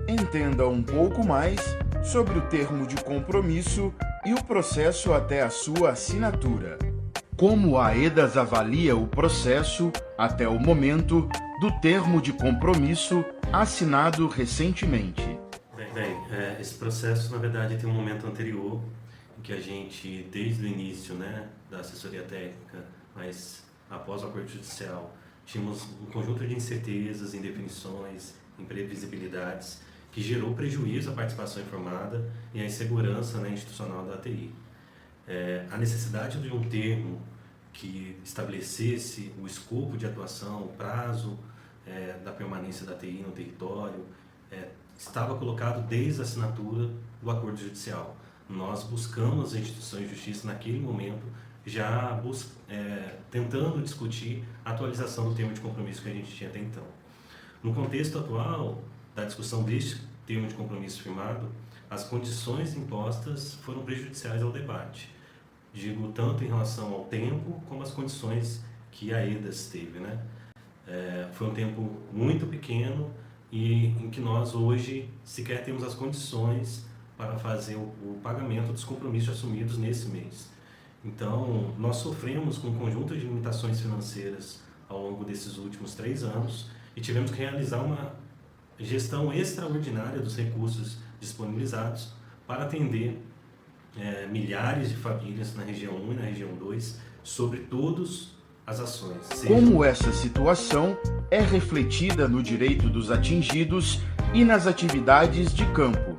Entenda um pouco mais sobre o termo de compromisso e o processo até a sua assinatura. Como a AEDAS avalia o processo até o momento do termo de compromisso assinado recentemente? Esse processo, na verdade, tem um momento anterior em que a gente, desde o início, da assessoria técnica, mas após o acordo judicial, tínhamos um conjunto de incertezas, indefinições, imprevisibilidades, que gerou prejuízo à participação informada e à insegurança institucional da ATI. A necessidade de um termo que estabelecesse o escopo de atuação, o prazo da permanência da ATI no território, estava colocado desde a assinatura do acordo judicial. Nós buscamos as instituições de justiça naquele momento, já tentando discutir a atualização do termo de compromisso que a gente tinha até então. No contexto atual da discussão deste termo de compromisso firmado, as condições impostas foram prejudiciais ao debate. Digo, tanto em relação ao tempo, como as condições que a AEDAS teve. Foi um tempo muito pequeno e em que nós hoje sequer temos as condições para fazer o pagamento dos compromissos assumidos nesse mês. Então, nós sofremos com um conjunto de limitações financeiras ao longo desses últimos 3 anos e tivemos que realizar uma gestão extraordinária dos recursos disponibilizados para atender milhares de famílias na região 1 e na região 2 sobre todas as ações. Como essa situação é refletida no direito dos atingidos e nas atividades de campo?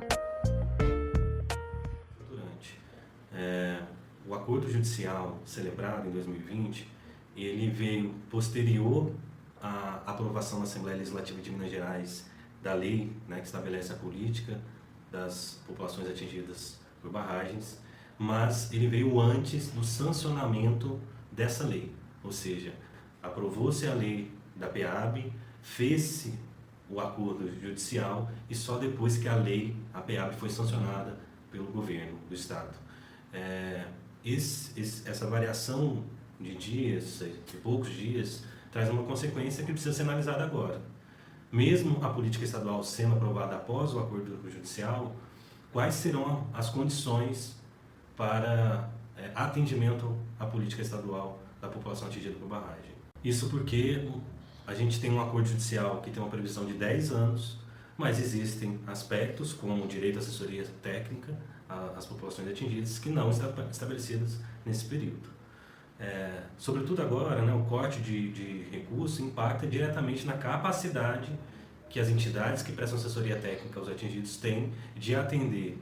O acordo judicial celebrado em 2020, ele veio posterior à aprovação na Assembleia Legislativa de Minas Gerais da lei que estabelece a política das populações atingidas por barragens, mas ele veio antes do sancionamento dessa lei, ou seja, aprovou-se a lei da PEAB, fez-se o acordo judicial e só depois que a PEAB foi sancionada pelo governo do Estado. Essa variação de dias, de poucos dias, traz uma consequência que precisa ser analisada agora. Mesmo a política estadual sendo aprovada após o acordo judicial, quais serão as condições para atendimento à política estadual da população atingida por barragem? Isso porque a gente tem um acordo judicial que tem uma previsão de 10 anos, mas existem aspectos como o direito à assessoria técnica às populações atingidas que não estão estabelecidas nesse período. Sobretudo agora, o corte de recursos impacta diretamente na capacidade que as entidades que prestam assessoria técnica aos atingidos têm de atender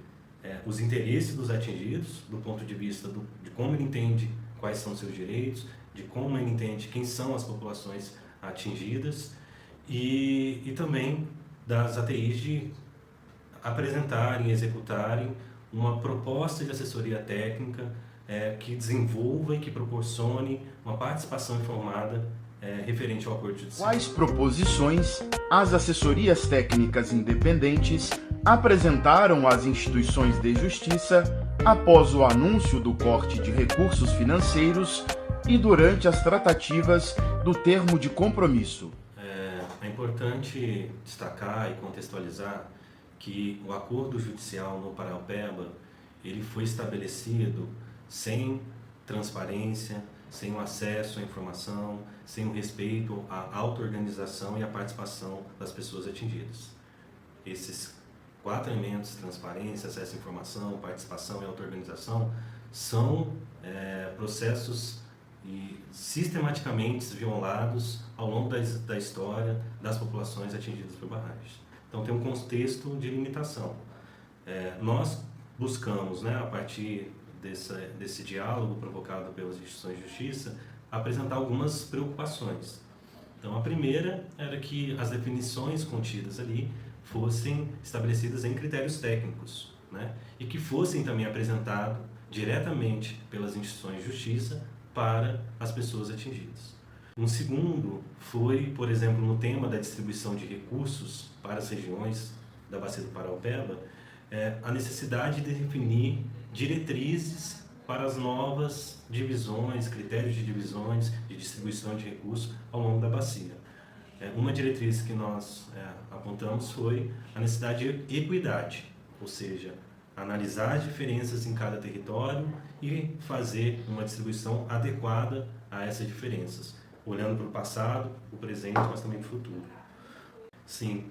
os interesses dos atingidos, do ponto de vista de como ele entende quais são seus direitos, de como ele entende quem são as populações atingidas e também das ATIs de apresentarem, executarem uma proposta de assessoria técnica que desenvolva e que proporcione uma participação informada referente ao acordo judicial. Quais proposições as assessorias técnicas independentes apresentaram às instituições de justiça após o anúncio do corte de recursos financeiros e durante as tratativas do termo de compromisso? É importante destacar e contextualizar que o acordo judicial no Paraupeba ele foi estabelecido sem transparência, sem o acesso à informação, sem o respeito à auto-organização e à participação das pessoas atingidas. Esses 4 elementos, transparência, acesso à informação, participação e auto-organização, são processos sistematicamente violados ao longo da história das populações atingidas por barragens. Então tem um contexto de limitação. Nós buscamos, a partir desse diálogo provocado pelas instituições de justiça, apresentar algumas preocupações. Então a primeira era que as definições contidas ali fossem estabelecidas em critérios técnicos, e que fossem também apresentados diretamente pelas instituições de justiça para as pessoas atingidas. Um segundo foi, por exemplo, no tema da distribuição de recursos para as regiões da Bacia do Paraupeba, a necessidade de definir diretrizes para as novas divisões, critérios de divisões, de distribuição de recursos ao longo da bacia. uma diretriz que nós apontamos foi a necessidade de equidade, ou seja, analisar as diferenças em cada território e fazer uma distribuição adequada a essas diferenças, olhando para o passado, o presente, mas também para o futuro. Sim,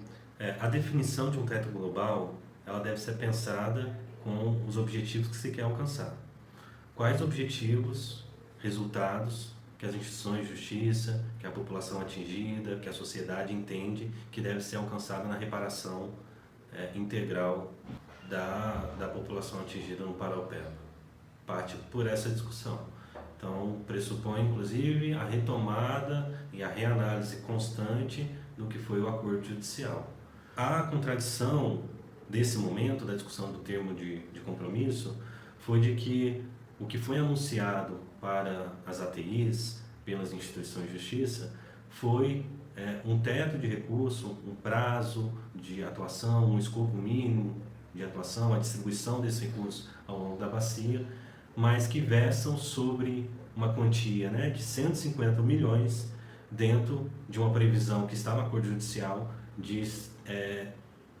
a definição de um teto global, ela deve ser pensada com os objetivos que se quer alcançar. Quais objetivos, resultados que as instituições de justiça, que a população atingida, que a sociedade entende que deve ser alcançada na reparação integral da população atingida no Paraopeba. Parte por essa discussão. Então, pressupõe, inclusive, a retomada e a reanálise constante do que foi o acordo judicial. A contradição desse momento, da discussão do termo de compromisso, foi de que o que foi anunciado para as ATIs, pelas instituições de justiça, foi um teto de recurso, um prazo de atuação, um escopo mínimo de atuação, a distribuição desse recurso ao longo da bacia, mas que versam sobre uma quantia de 150 milhões dentro de uma previsão que está no acordo judicial de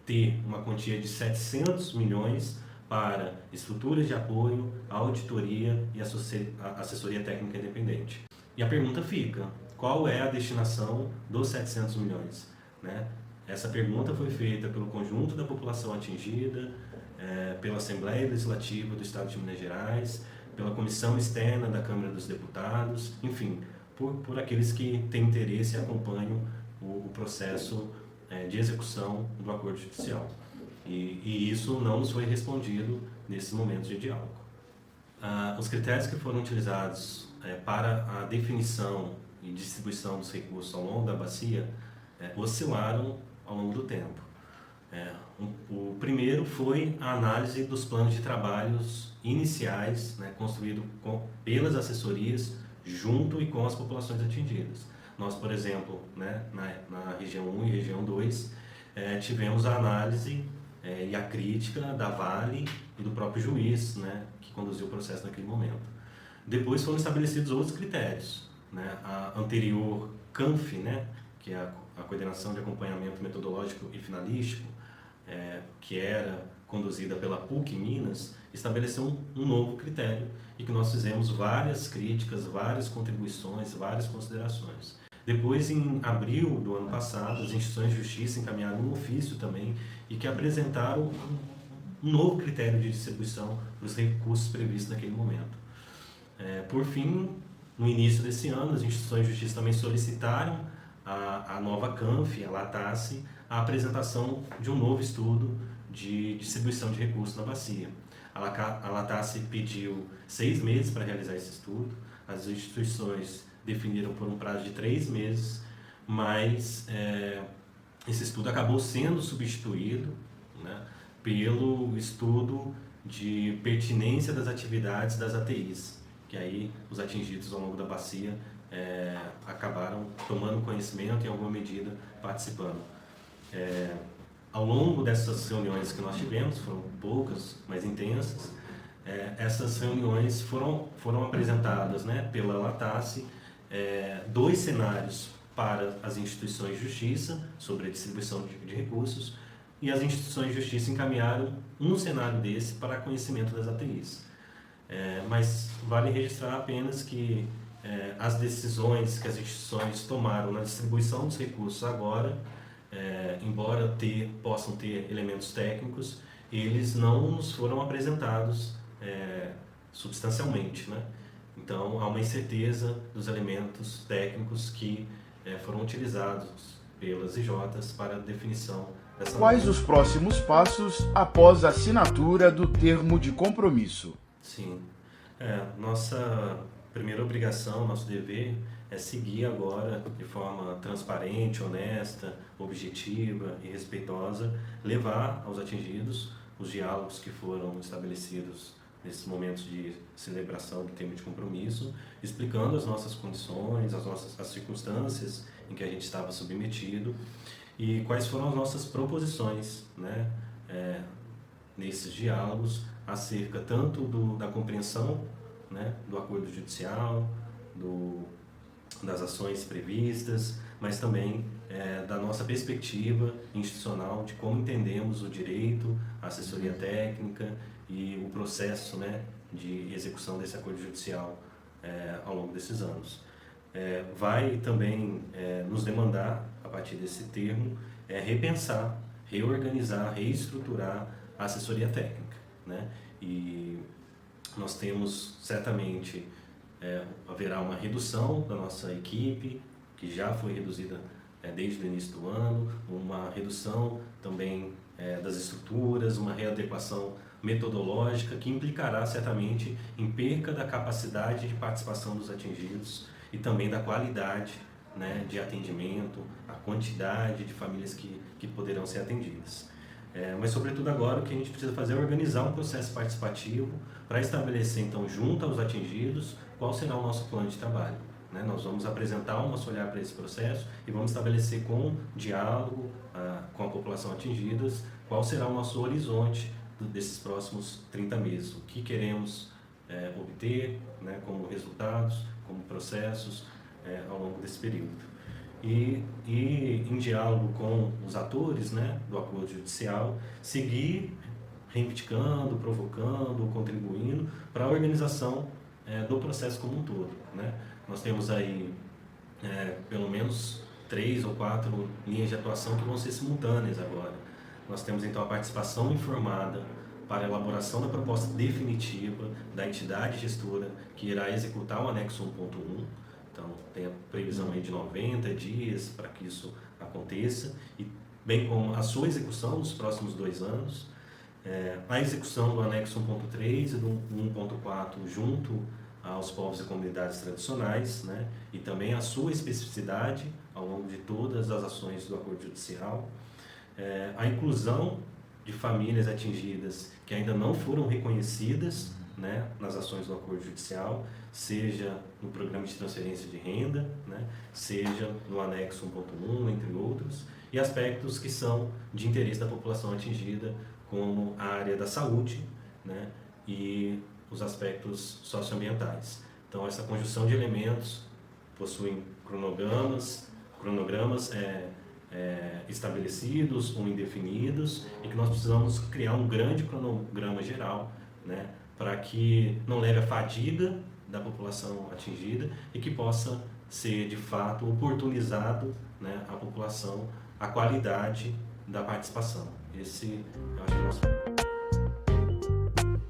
ter uma quantia de 700 milhões para estruturas de apoio, auditoria e assessoria técnica independente. E a pergunta fica, qual é a destinação dos 700 milhões? Essa pergunta foi feita pelo conjunto da população atingida, pela Assembleia Legislativa do Estado de Minas Gerais, pela Comissão Externa da Câmara dos Deputados, enfim, por aqueles que têm interesse e acompanham o processo de execução do acordo judicial. E isso não nos foi respondido nesses momentos de diálogo. Os critérios que foram utilizados para a definição e distribuição dos recursos ao longo da bacia oscilaram ao longo do tempo. O primeiro foi a análise dos planos de trabalhos iniciais, construído pelas assessorias junto e com as populações atingidas. Nós, por exemplo, na região 1 e região 2, tivemos a análise e a crítica da Vale e do próprio juiz, que conduziu o processo naquele momento. Depois foram estabelecidos outros critérios. A anterior CANF, que é a Coordenação de Acompanhamento Metodológico e Finalístico, que era conduzida pela PUC Minas, estabeleceu um novo critério e que nós fizemos várias críticas, várias contribuições, várias considerações. Depois, em abril do ano passado, as instituições de justiça encaminharam um ofício também e que apresentaram um novo critério de distribuição dos recursos previstos naquele momento. Por fim, no início desse ano, as instituições de justiça também solicitaram a nova CANF, a LATASSE, a apresentação de um novo estudo de distribuição de recursos na bacia. A LATASSE pediu 6 meses para realizar esse estudo, as instituições definiram por um prazo de 3 meses, mas esse estudo acabou sendo substituído pelo estudo de pertinência das atividades das ATIs, que aí os atingidos ao longo da bacia acabaram tomando conhecimento e, em alguma medida, participando. Ao longo dessas reuniões que nós tivemos, foram poucas, mas intensas, essas reuniões foram apresentadas pela LATASSE 2 cenários para as instituições de justiça sobre a distribuição de recursos, e as instituições de justiça encaminharam um cenário desse para conhecimento das ATIs. Mas vale registrar apenas que as decisões que as instituições tomaram na distribuição dos recursos agora, embora possam ter elementos técnicos, eles não nos foram apresentados substancialmente, Então, há uma incerteza dos elementos técnicos que foram utilizados pelas IJs para a definição dessa... Quais os próximos passos após a assinatura do termo de compromisso? Sim. Nossa primeira obrigação, nosso dever é seguir agora de forma transparente, honesta, objetiva e respeitosa, levar aos atingidos os diálogos que foram estabelecidos nesses momentos de celebração do termo de compromisso, explicando as nossas condições, as circunstâncias em que a gente estava submetido e quais foram as nossas proposições nesses diálogos acerca tanto da compreensão do acordo judicial, das ações previstas, mas também da nossa perspectiva institucional de como entendemos o direito, a assessoria técnica e o processo, né, de execução desse acordo judicial ao longo desses anos. Vai também nos demandar, a partir desse termo, repensar, reorganizar, reestruturar a assessoria técnica, né? E nós temos certamente haverá uma redução da nossa equipe, que já foi reduzida desde o início do ano, uma redução também das estruturas, uma readequação metodológica que implicará certamente em perca da capacidade de participação dos atingidos e também da qualidade, né, de atendimento, a quantidade de famílias que poderão ser atendidas. Mas, sobretudo agora, o que a gente precisa fazer é organizar um processo participativo para estabelecer, então, junto aos atingidos, qual será o nosso plano de trabalho, né? Nós vamos apresentar o nosso olhar para esse processo e vamos estabelecer com diálogo com a população atingida qual será o nosso horizonte desses próximos 30 meses, o que queremos obter, né, como resultados, como processos ao longo desse período. E em diálogo com os atores, né, do acordo judicial, seguir reivindicando, provocando, contribuindo para a organização do processo como um todo, né? Nós temos aí pelo menos 3 ou 4 linhas de atuação que vão ser simultâneas agora. Nós temos então a participação informada para a elaboração da proposta definitiva da entidade gestora que irá executar o anexo 1.1. Então, tem a previsão aí de 90 dias para que isso aconteça, e bem como a sua execução nos próximos 2 anos, a execução do anexo 1.3 e do 1.4 junto aos povos e comunidades tradicionais, né, e também a sua especificidade ao longo de todas as ações do acordo judicial, a inclusão de famílias atingidas que ainda não foram reconhecidas, né, nas ações do acordo judicial, seja no programa de transferência de renda, né, seja no anexo 1.1, entre outros, e aspectos que são de interesse da população atingida, como a área da saúde, né, e os aspectos socioambientais. Então, essa conjunção de elementos possuem cronogramas estabelecidos ou indefinidos, e que nós precisamos criar um grande cronograma geral, né, para que não leve a fadiga da população atingida e que possa ser, de fato, oportunizado, né, à população a qualidade da participação. Esse, eu acho que é o nosso...